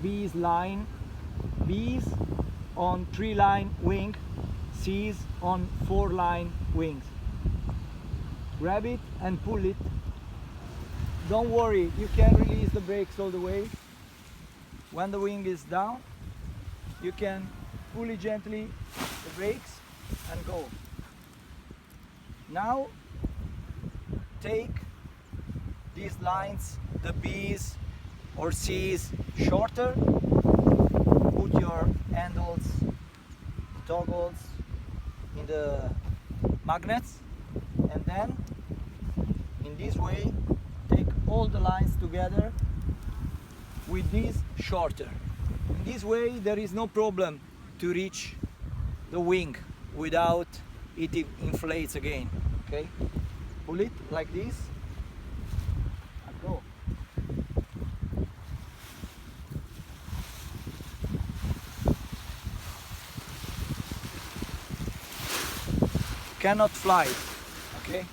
B's line, B's on 3-line wing, C's on 4-line wings. Grab it and pull it. Don't worry, you can release the brakes all the way. When the wing is down, you can pull it gently, the brakes, and go. Now take these lines, the B's or C's shorter, put your handles, toggles in the magnets, and then in this way take all the lines together with these shorter. In this way there is no problem to reach the wing without it inflates again. Okay, pull it like this and go. Cannot fly, okay?